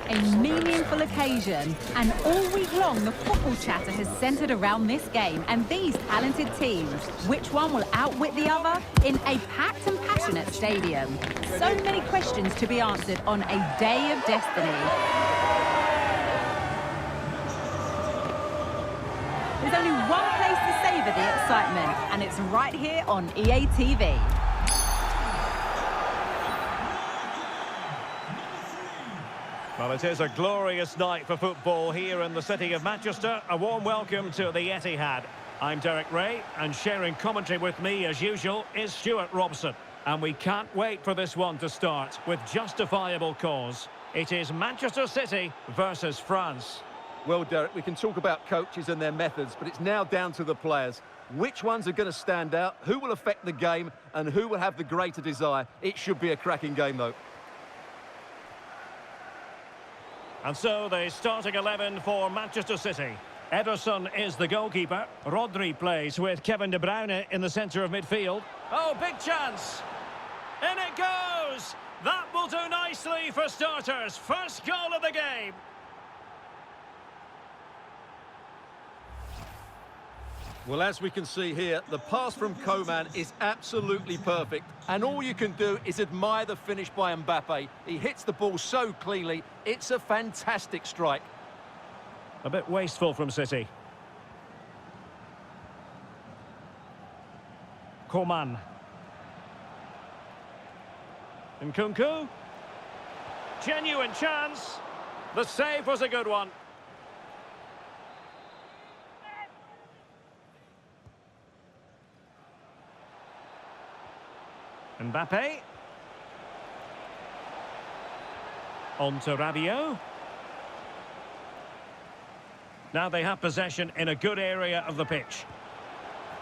A meaningful occasion, and all week long the football chatter has centred around this game and these talented teams. Which one will outwit the other in a packed and passionate stadium? So many questions to be answered on a day of destiny. There's only one place to savour the excitement, and it's right here on EA TV. Well, it is a glorious night for football here in the city of Manchester. A warm welcome to the Etihad. I'm Derek Ray, and sharing commentary with me, as usual, is Stuart Robson. And we can't wait for this one to start with justifiable cause. It is Manchester City versus France. Well, Derek, we can talk about coaches and their methods, but it's now down to the players. Which ones are going to stand out, who will affect the game, and who will have the greater desire? It should be a cracking game, though. And so the starting 11 for Manchester City. Ederson is the goalkeeper. Rodri plays with Kevin De Bruyne in the centre of midfield. Oh, big chance! In it goes! That will do nicely for starters. First goal of the game. Well, as we can see here, the pass from Coman is absolutely perfect. And all you can do is admire the finish by Mbappe. He hits the ball so cleanly. It's a fantastic strike. A bit wasteful from City. Coman. Nkunku. Genuine chance. The save was a good one. Mbappe. On to Rabiot. Now they have possession in a good area of the pitch.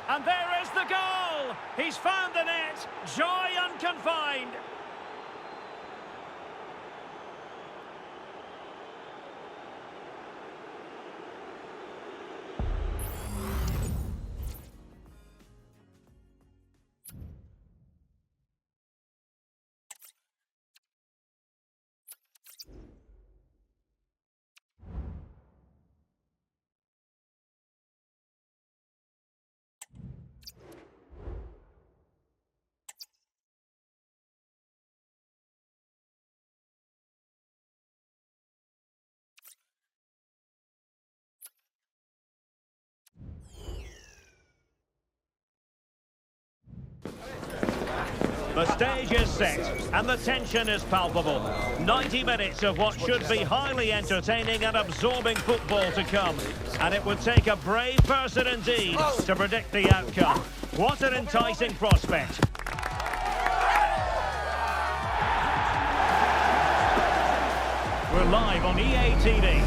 And there is the goal! He's found the net! Joy unconfined! The stage is set, and the tension is palpable. 90 minutes of what should be highly entertaining and absorbing football to come. And it would take a brave person indeed to predict the outcome. What an enticing prospect. We're live on EA TV.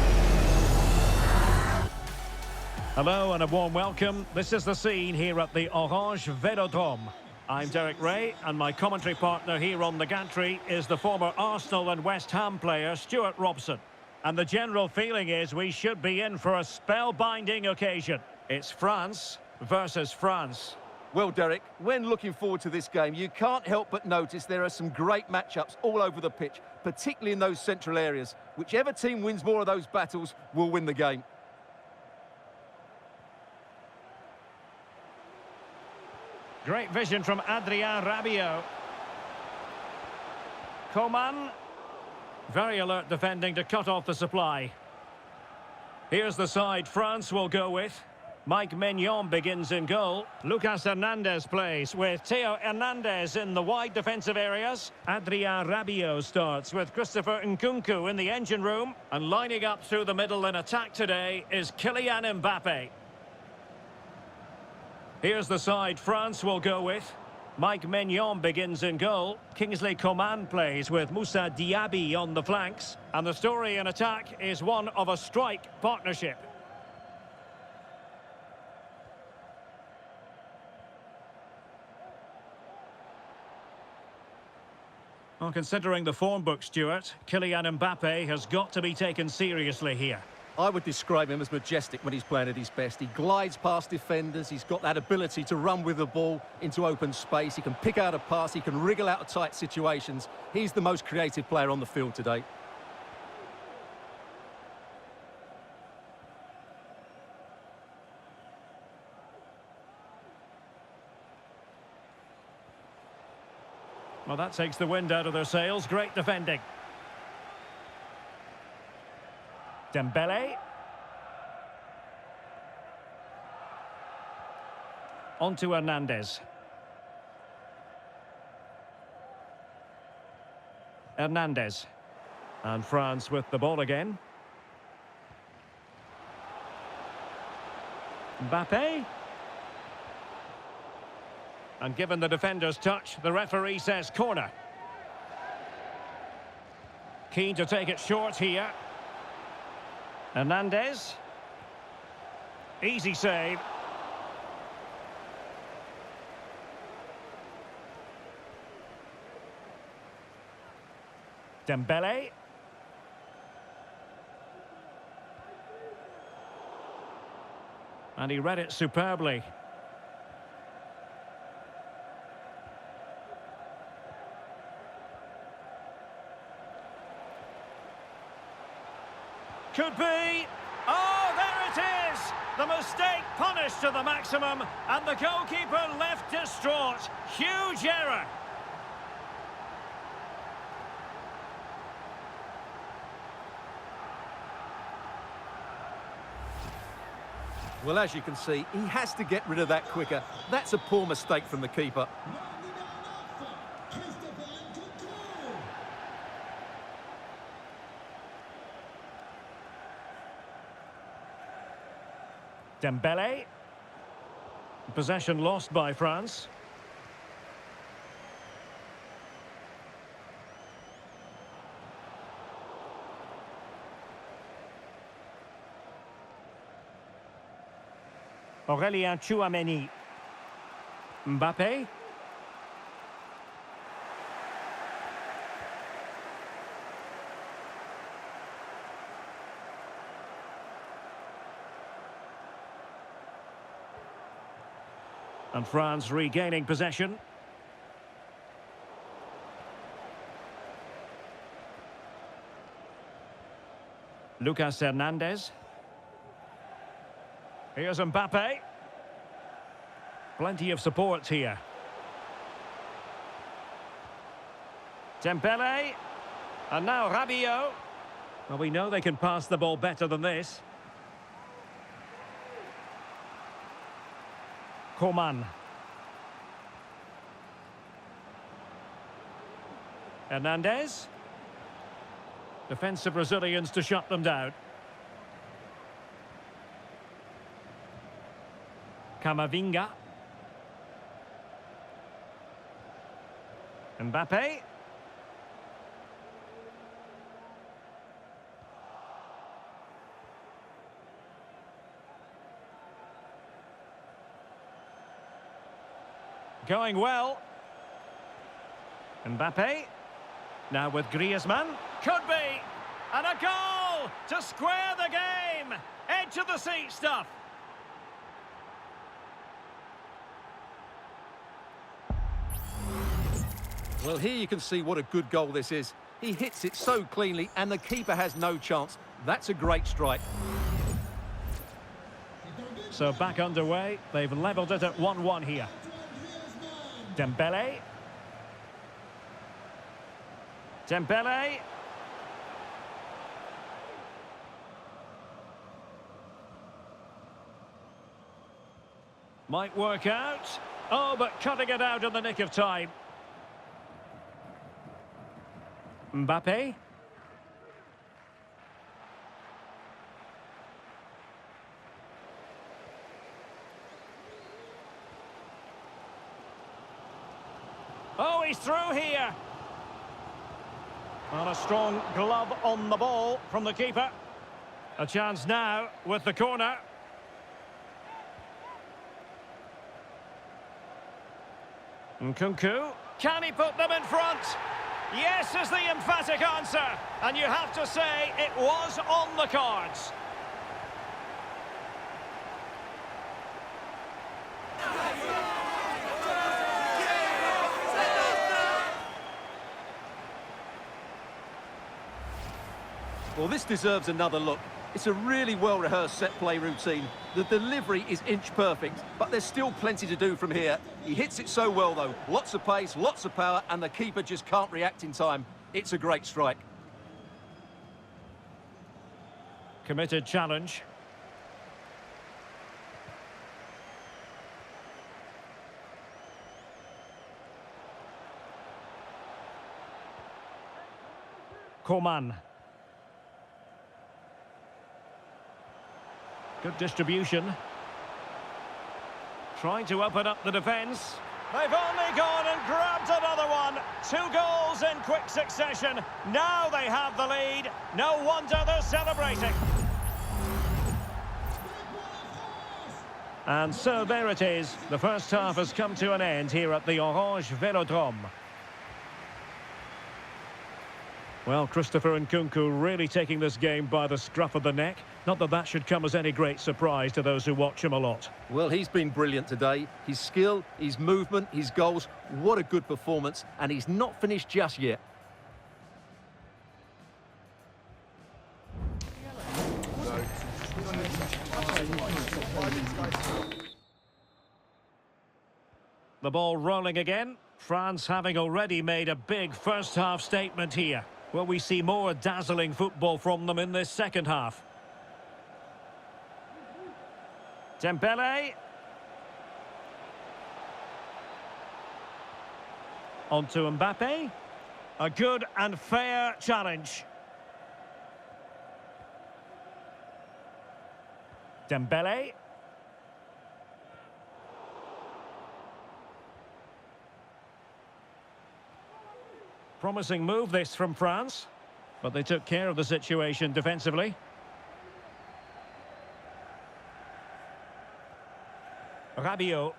Hello and a warm welcome. This is the scene here at the Orange Velodrome. I'm Derek Ray, and my commentary partner here on the gantry is the former Arsenal and West Ham player Stuart Robson. And the general feeling is we should be in for a spellbinding occasion. It's France versus France. Well, Derek, when looking forward to this game, you can't help but notice there are some great matchups all over the pitch, particularly in those central areas. Whichever team wins more of those battles will win the game. Great vision from Adrien Rabiot. Coman. Very alert defending to cut off the supply. Here's the side France will go with. Mike Maignan begins in goal. Lucas Hernandez plays with Theo Hernandez in the wide defensive areas. Adrien Rabiot starts with Christopher Nkunku in the engine room. And lining up through the middle in attack today is Kylian Mbappe. Here's the side France will go with. Mike Maignan begins in goal. Kingsley Coman plays with Moussa Diaby on the flanks. And the story in attack is one of a strike partnership. Well, considering the form book, Stuart, Kylian Mbappe has got to be taken seriously here. I would describe him as majestic when he's playing at his best. He glides past defenders. He's got that ability to run with the ball into open space. He can pick out a pass. He can wriggle out of tight situations. He's the most creative player on the field today. Well, that takes the wind out of their sails. Great defending. Dembele. On to Hernandez. Hernandez. And France with the ball again. Mbappe. And given the defender's touch, the referee says corner. Keen to take it short here. Hernandez. Easy save. Dembele. And he read it superbly. Could be. Oh, there it is! The mistake punished to the maximum, and the goalkeeper left distraught. Huge error. Well, as you can see, he has to get rid of that quicker. That's a poor mistake from the keeper. Dembele. Possession lost by France. Aurélien Tchouameni. Mbappe. And France regaining possession. Lucas Hernandez. Here's Mbappe. Plenty of support here. Dembele. And now Rabiot. Well, we know they can pass the ball better than this. Coman. Hernandez. Defensive Brazilians to shut them down. Camavinga. Mbappe. Going well. Mbappe. Now with Griezmann. Could be. And a goal to square the game. Edge of the seat stuff. Well, here you can see what a good goal this is. He hits it so cleanly and the keeper has no chance. That's a great strike. So back underway. They've levelled it at 1-1 here. Dembele. Dembele. Might work out. Oh, but cutting it out in the nick of time. Mbappe. Oh, he's through here. And a strong glove on the ball from the keeper. A chance now with the corner. Nkunku. Can he put them in front? Yes is the emphatic answer. And you have to say it was on the cards. Well, this deserves another look. It's a really well-rehearsed set-play routine. The delivery is inch perfect, but there's still plenty to do from here. He hits it so well, though. Lots of pace, lots of power, and the keeper just can't react in time. It's a great strike. Committed challenge. Coman. Good distribution. Trying to open up the defence. They've only gone and grabbed another one. 2 goals in quick succession. Now they have the lead. No wonder they're celebrating. And so there it is. The first half has come to an end here at the Orange Velodrome. Well, Christopher Nkunku really taking this game by the scruff of the neck. Not that that should come as any great surprise to those who watch him a lot. Well, he's been brilliant today. His skill, his movement, his goals. What a good performance. And he's not finished just yet. The ball rolling again. France having already made a big first-half statement here. Will we see more dazzling football from them in this second half? Dembele. On to Mbappe. A good and fair challenge. Dembele. Promising move this from France, but they took care of the situation defensively. Rabiot.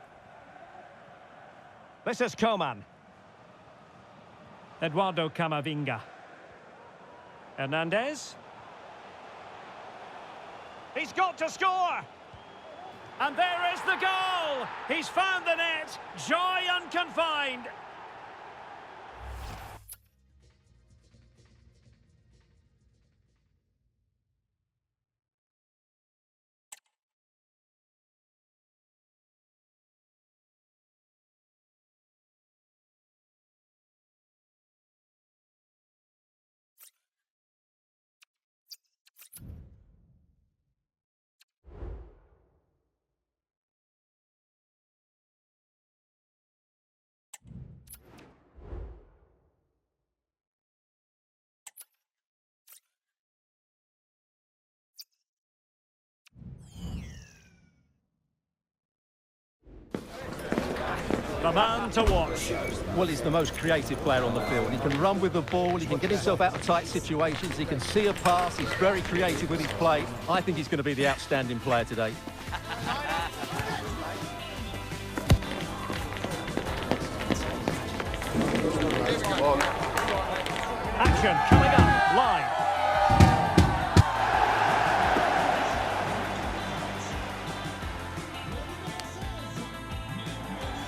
This is Coman. Eduardo Camavinga. Hernandez. He's got to score! And there is the goal! He's found the net! Joy unconfined! The man to watch. Well, he's the most creative player on the field. He can run with the ball, he can get himself out of tight situations, he can see a pass, he's very creative with his play. I think he's going to be the outstanding player today. Action coming up live.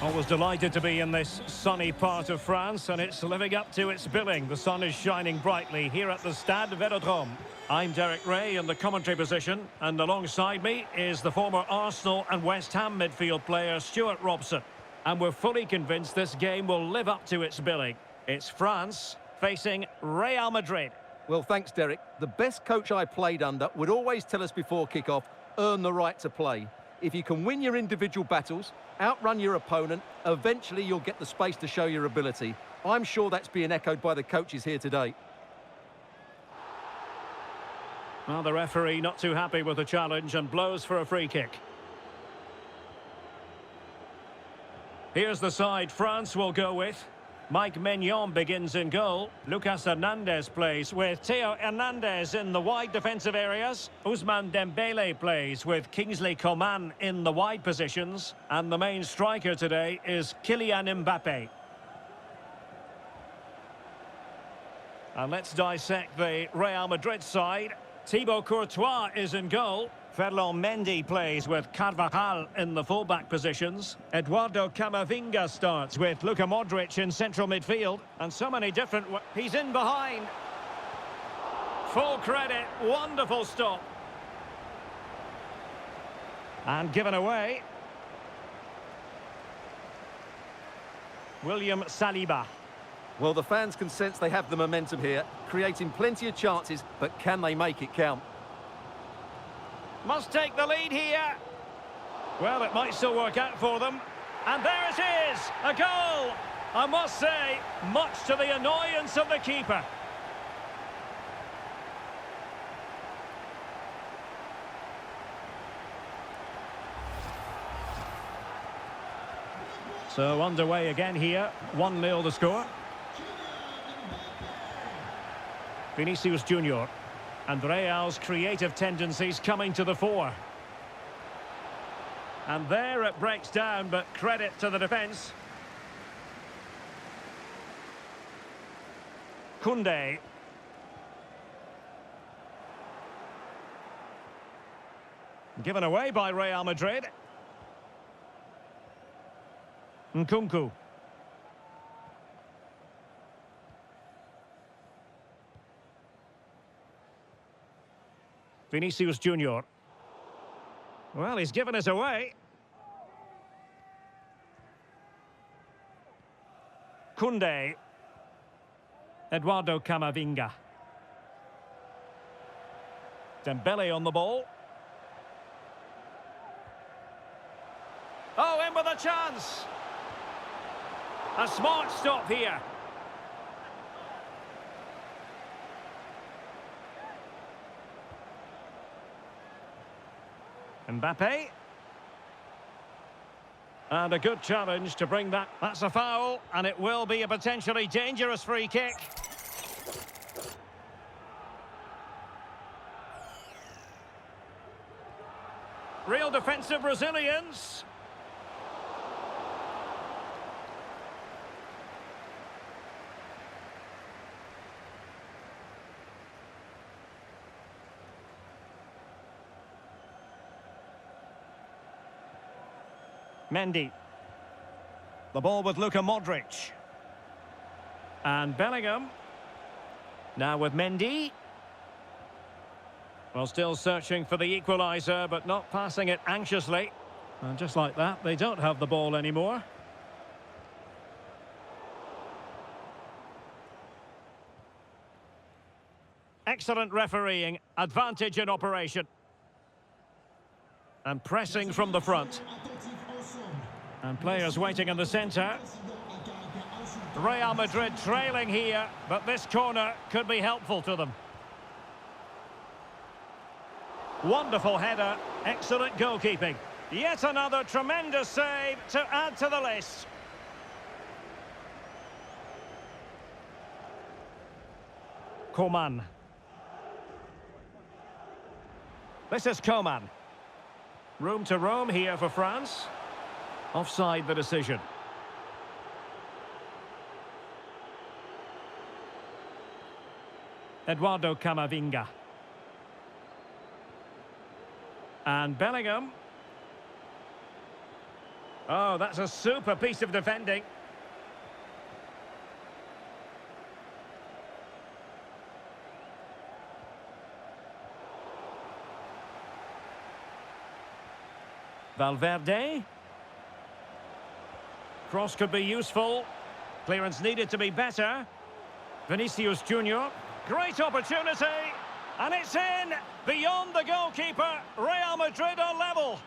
Always delighted to be in this sunny part of France, and it's living up to its billing. The sun is shining brightly here at the Stade Velodrome. I'm Derek Ray in the commentary position, and alongside me is the former Arsenal and West Ham midfield player Stuart Robson. And we're fully convinced this game will live up to its billing. It's France facing Real Madrid. Well, thanks, Derek. The best coach I played under would always tell us before kick-off, earn the right to play. If you can win your individual battles, outrun your opponent, eventually you'll get the space to show your ability. I'm sure that's being echoed by the coaches here today. Well, the referee not too happy with the challenge and blows for a free kick. Here's the side France will go with. Mike Maignan begins in goal. Lucas Hernandez plays with Theo Hernandez in the wide defensive areas. Ousmane Dembele plays with Kingsley Coman in the wide positions. And the main striker today is Kylian Mbappe. And let's dissect the Real Madrid side. Thibaut Courtois is in goal. Ferland Mendy plays with Carvajal in the fullback positions. Eduardo Camavinga starts with Luka Modric in central midfield. And so many different... He's in behind. Full credit. Wonderful stop. And given away. William Saliba. Well, the fans can sense they have the momentum here, creating plenty of chances, but can they make it count? Must take the lead here. Well, it might still work out for them. And there it is, a goal! I must say, much to the annoyance of the keeper. So underway again here, 1-0 the score. Vinicius Junior, and Real's creative tendencies coming to the fore. And there it breaks down, but credit to the defence. Koundé. Given away by Real Madrid. Nkunku. Vinicius Junior. Well, he's given us away. Koundé. Eduardo Camavinga. Dembele on the ball. Oh, in with a chance. A smart stop here. Mbappe. And a good challenge to bring that. That's a foul, and it will be a potentially dangerous free kick. Real defensive resilience. Mendy. The ball with Luka Modric. And Bellingham. Now with Mendy. Well, still searching for the equaliser, but not passing it anxiously. And just like that, they don't have the ball anymore. Excellent refereeing. Advantage in operation. And pressing from the front. And players waiting in the centre. Real Madrid trailing here, but this corner could be helpful to them. Wonderful header, excellent goalkeeping. Yet another tremendous save to add to the list. Coman. This is Coman. Room to roam here for France. Offside the decision. Eduardo Camavinga. And Bellingham. Oh, that's a super piece of defending. Valverde. Cross could be useful. Clearance needed to be better. Vinicius Junior. Great opportunity. And it's in. Beyond the goalkeeper. Real Madrid are level.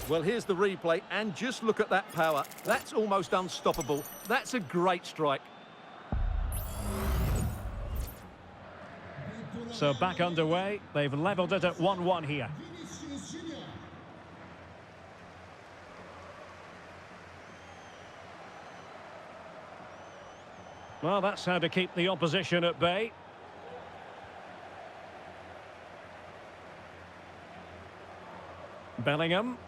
Well, here's the replay, and just look at that power. That's almost unstoppable. That's a great strike. So back underway. They've levelled it at 1-1 here. Well, that's how to keep the opposition at bay. Bellingham.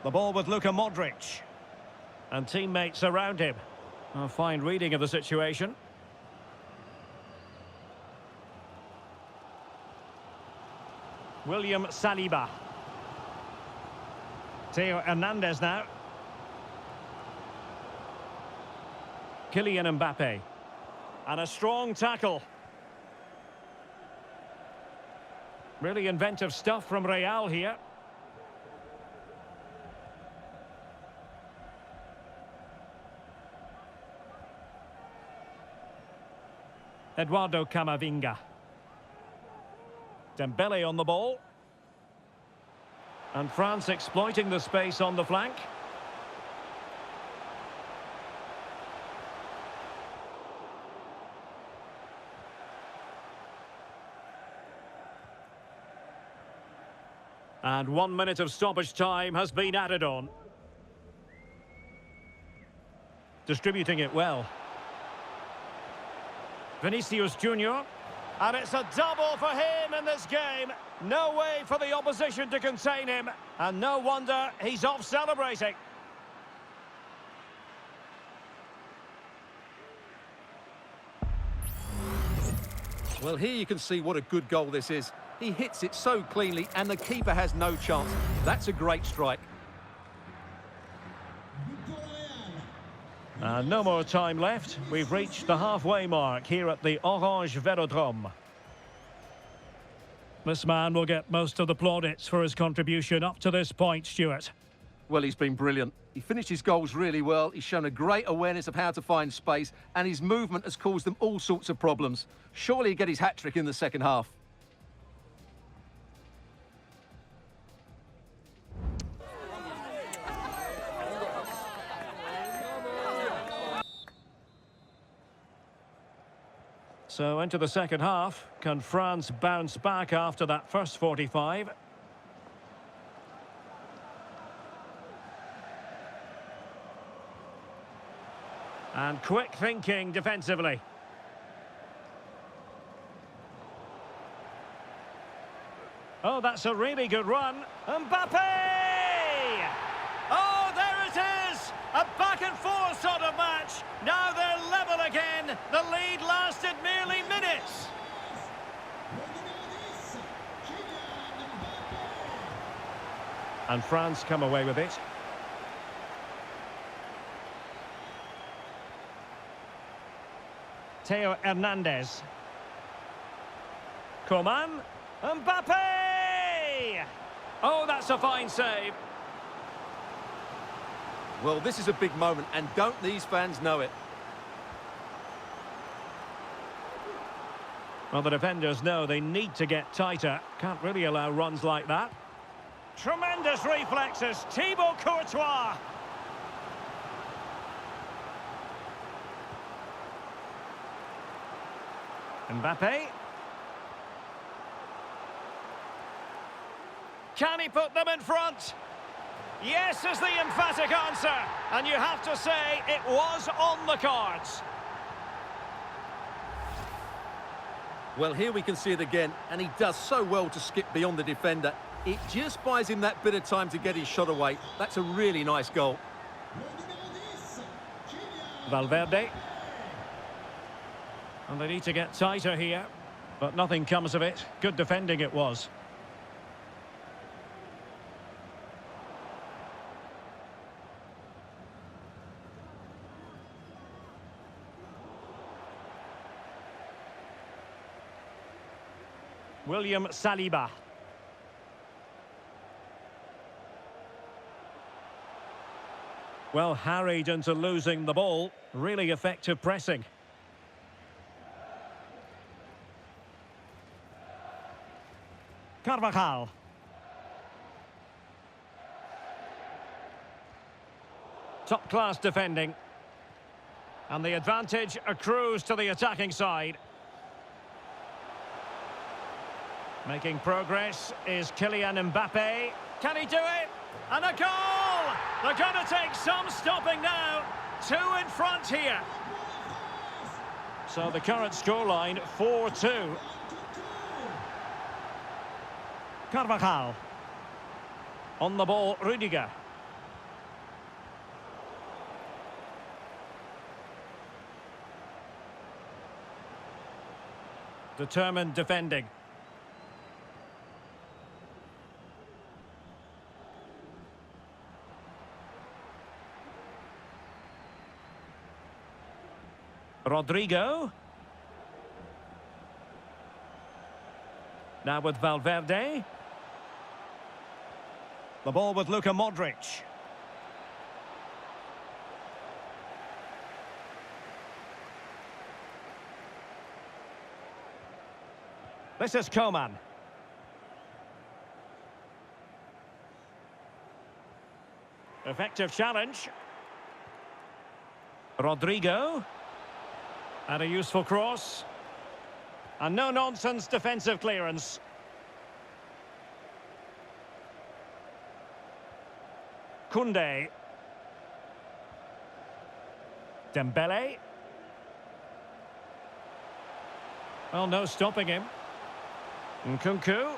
The ball with Luka Modric. And teammates around him. A fine reading of the situation. William Saliba. Theo Hernandez now. Kylian Mbappe. And a strong tackle. Really inventive stuff from Real here. Eduardo Camavinga. Dembele on the ball. And France exploiting the space on the flank. And 1 minute of stoppage time has been added on. Distributing it well. Vinicius Junior. And it's a double for him in this game. No way for the opposition to contain him. And no wonder he's off celebrating. Well, here you can see what a good goal this is. He hits it so cleanly and the keeper has no chance. That's a great strike. No more time left. We've reached the halfway mark here at the Orange Velodrome. This man will get most of the plaudits for his contribution up to this point, Stuart. Well, he's been brilliant. He finished his goals really well. He's shown a great awareness of how to find space, and his movement has caused them all sorts of problems. Surely he'll get his hat-trick in the second half. So into the second half. Can France bounce back after that first 45? And quick thinking defensively. Oh, that's a really good run. Mbappe! Oh, there it is! A back-and-forth sort of match. Now they're level again. The lead lasted merely minutes. And France come away with it. Theo Hernandez. Coman. Mbappe! Oh, that's a fine save. Well, this is a big moment, and don't these fans know it? Well, the defenders know they need to get tighter. Can't really allow runs like that. Tremendous reflexes, Thibaut Courtois. Mbappe. Can he put them in front? Yes is the emphatic answer. And you have to say it was on the cards. Well, here we can see it again, and he does so well to skip beyond the defender. It just buys him that bit of time to get his shot away. That's a really nice goal. Valverde. And they need to get tighter here, but nothing comes of it. Good defending it was. William Saliba. Well, harried into losing the ball. Really effective pressing. Carvajal. Top-class defending. And the advantage accrues to the attacking side. Making progress is Kylian Mbappe. Can he do it? And a goal! They're going to take some stopping now. 2 in front here. So the current scoreline, 4-2. Carvajal. On the ball, Rudiger. Determined defending. Rodrigo. Now with Valverde. The ball with Luka Modric. This is Coman. Effective challenge. Rodrigo. And a useful cross. And no-nonsense defensive clearance. Koundé. Dembele. Well, no stopping him. Nkunku.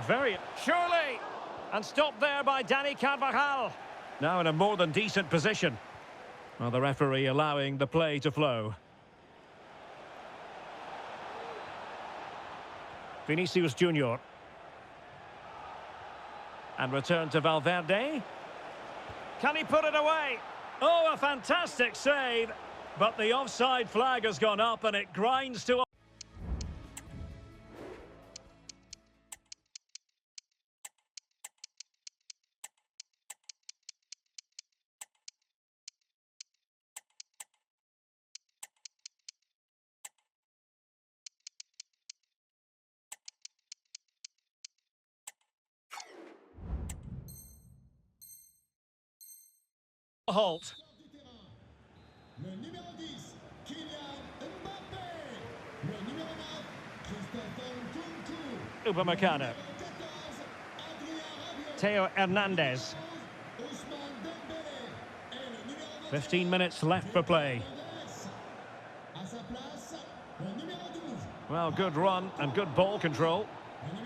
Very... Surely! And stopped there by Dani Carvajal. Now in a more than decent position. Well, the referee allowing the play to flow. Vinicius Junior. And return to Valverde. Can he put it away? Oh, a fantastic save. But the offside flag has gone up and it grinds to a... halt. Le numéro 10, Kylian Mbappé. Le numéro 9, Christopher Nkunku. Upamecano. 14, Adrien Rabiot. Theo Hernandez. Ousmane Dembélé. Et le numéro 15 minutes left for play. À sa place, le numéro 12, Well, good run and good ball control.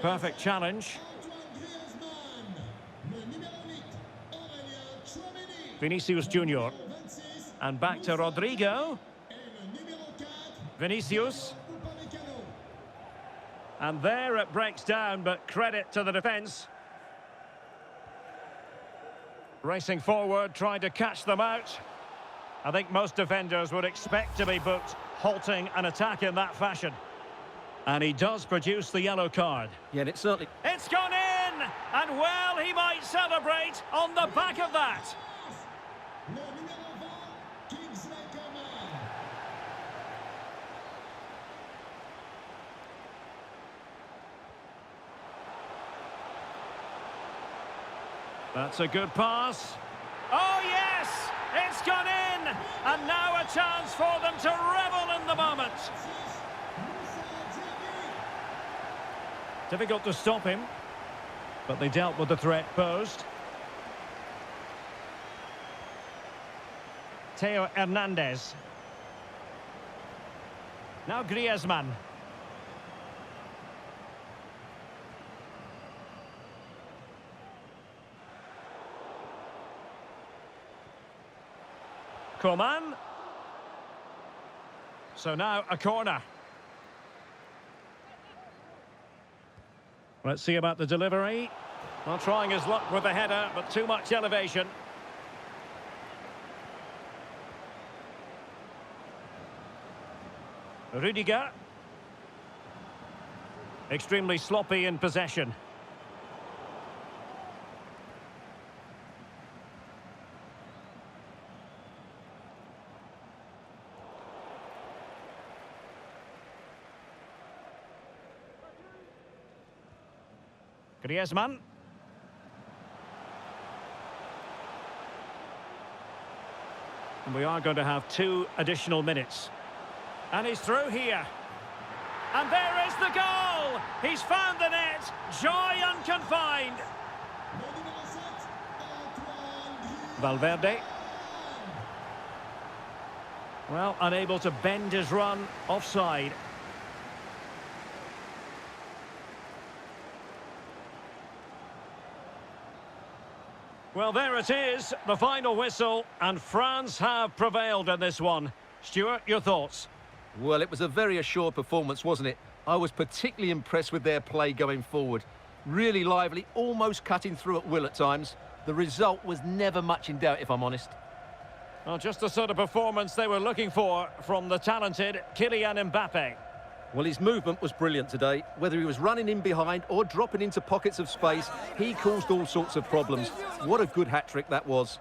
Perfect challenge. Antoine Griezmann. Le numéro 8, Aurélien Tchouameni. Vinicius Junior. 26, And back to Rodrigo. et le numéro 4, Vinicius. Upamecano. And there it breaks down, but credit to the defence. Racing forward, trying to catch them out. I think most defenders would expect to be booked, halting an attack in that fashion. And he does produce the yellow card. Yeah, and it certainly... It's gone in! And well, he might celebrate on the back of that. Le numéro 20, Kingsley Coman. That's a good pass. Oh, yes! It's gone in! And now a chance for them to revel in the moment. Difficult to stop him, but they dealt with the threat posed. Theo Hernandez. Now Griezmann. Coman. So now a corner. Let's see about the delivery. Well, trying his luck with the header, but too much elevation. Rudiger. Extremely sloppy in possession. Griezmann. And we are going to have 2 additional minutes. And he's through here. And there is the goal! He's found the net. Joy unconfined. Le numéro 7, Antoine Griezmann. Valverde. Well, unable to bend his run offside. Well, there it is, the final whistle, and France have prevailed in this one. Stuart, your thoughts? Well, it was a very assured performance, wasn't it? I was particularly impressed with their play going forward. Really lively, almost cutting through at will at times. The result was never much in doubt, if I'm honest. Well, just the sort of performance they were looking for from the talented Kylian Mbappé. Well, his movement was brilliant today. Whether he was running in behind or dropping into pockets of space, he caused all sorts of problems. What a good hat-trick that was.